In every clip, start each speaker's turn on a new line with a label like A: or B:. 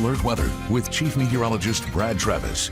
A: Alert Weather with Chief Meteorologist Brad Travis.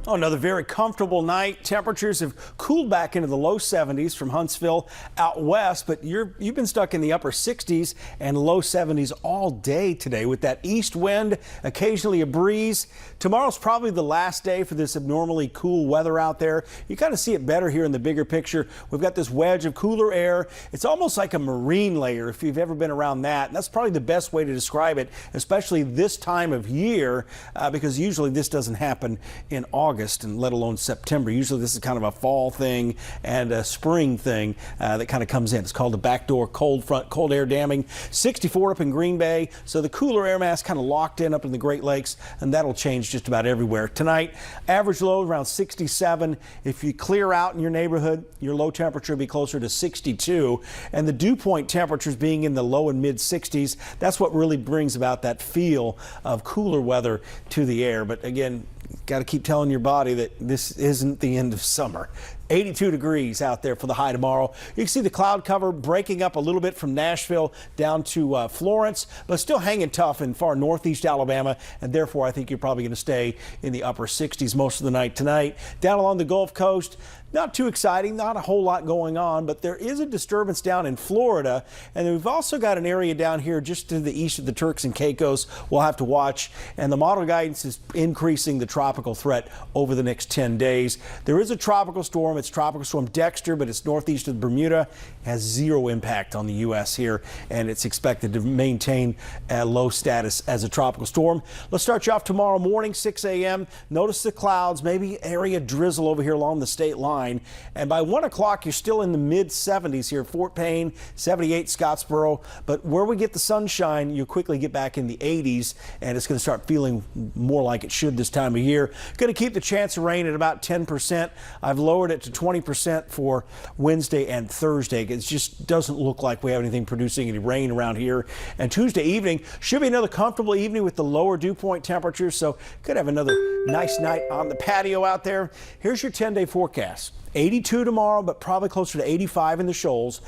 B: Oh, another very comfortable night. Temperatures have cooled back into the low 70s from Huntsville out west, but you've been stuck in the upper 60s and low 70s all day today with that east wind, occasionally a breeze. Tomorrow's probably the last day for this abnormally cool weather out there. You kind of see it better here in the bigger picture. We've got this wedge of cooler air. It's almost like a marine layer if you've ever been around that. And that's probably the best way to describe it, especially this time of year, because usually this doesn't happen in August and let alone September. Usually this is kind of a fall thing and a spring thing that kind of comes in. It's called the backdoor cold front, cold air damming. 64 up in Green Bay, so the cooler air mass kind of locked in up in the Great Lakes, and that'll change just about everywhere. Tonight, average low around 67. If you clear out in your neighborhood, your low temperature will be closer to 62, and the dew point temperatures being in the low and mid 60s. That's what really brings about that feel of cooler weather to the air. But again, got to keep telling your body that this isn't the end of summer. 82 degrees out there for the high tomorrow. You can see the cloud cover breaking up a little bit from Nashville down to Florence, but still hanging tough in far northeast Alabama, and therefore I think you're probably going to stay in the upper 60s most of the night tonight. Down along the Gulf Coast, not too exciting, not a whole lot going on, but there is a disturbance down in Florida, and we've also got an area down here just to the east of the Turks and Caicos we'll have to watch, and the model guidance is increasing the tropical threat over the next 10 days. There is a tropical storm. It's Tropical Storm Dexter, but it's northeast of Bermuda. Has zero impact on the U.S. here, and it's expected to maintain a low status as a tropical storm. Let's start you off tomorrow morning, 6 a.m. Notice the clouds, maybe area drizzle over here along the state line. And by 1 o'clock, you're still in the mid 70s here. Fort Payne, 78 Scottsboro. But where we get the sunshine, you quickly get back in the 80s, and it's going to start feeling more like it should this time of year. Going to keep the chance of rain at about 10%. I've lowered it to 20% for Wednesday and Thursday. It just doesn't look like we have anything producing any rain around here. And Tuesday evening should be another comfortable evening with the lower dew point temperatures, so could have another nice night on the patio out there. Here's your 10-day forecast. 82 tomorrow, but probably closer to 85 in the shoals.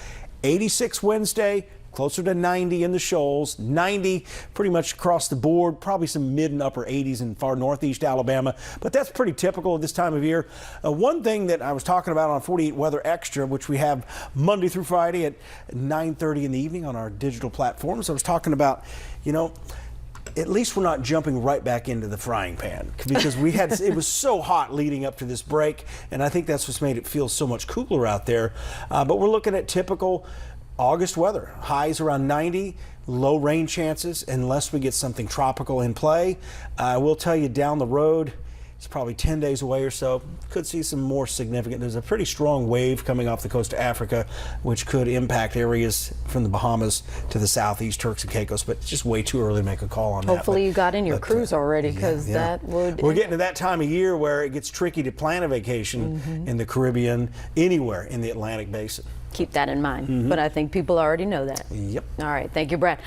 B: 86 Wednesday, closer to 90 in the shoals, 90 pretty much across the board, probably some mid and upper 80s in far northeast Alabama, but that's pretty typical of this time of year. One thing that I was talking about on 48 Weather Extra, which we have Monday through Friday at 9:30 in the evening on our digital platforms, I was talking about, you know, at least we're not jumping right back into the frying pan, because it was so hot leading up to this break, and I think that's what's made it feel so much cooler out there. But we're looking at typical August weather. Highs around 90, low rain chances unless we get something tropical in play. I will tell you down the road, it's probably 10 days away or so. Could see some more significant. There's a pretty strong wave coming off the coast of Africa, which could impact areas from the Bahamas to the southeast Turks and Caicos, but it's just way too early to make a call on that.
C: Hopefully you got in your cruise already, because that would...
B: We're getting to that time of year where it gets tricky to plan a vacation in the Caribbean, anywhere in the Atlantic basin.
C: Keep that in mind, but I think people already know that.
B: Yep.
C: All right, thank you, Brad.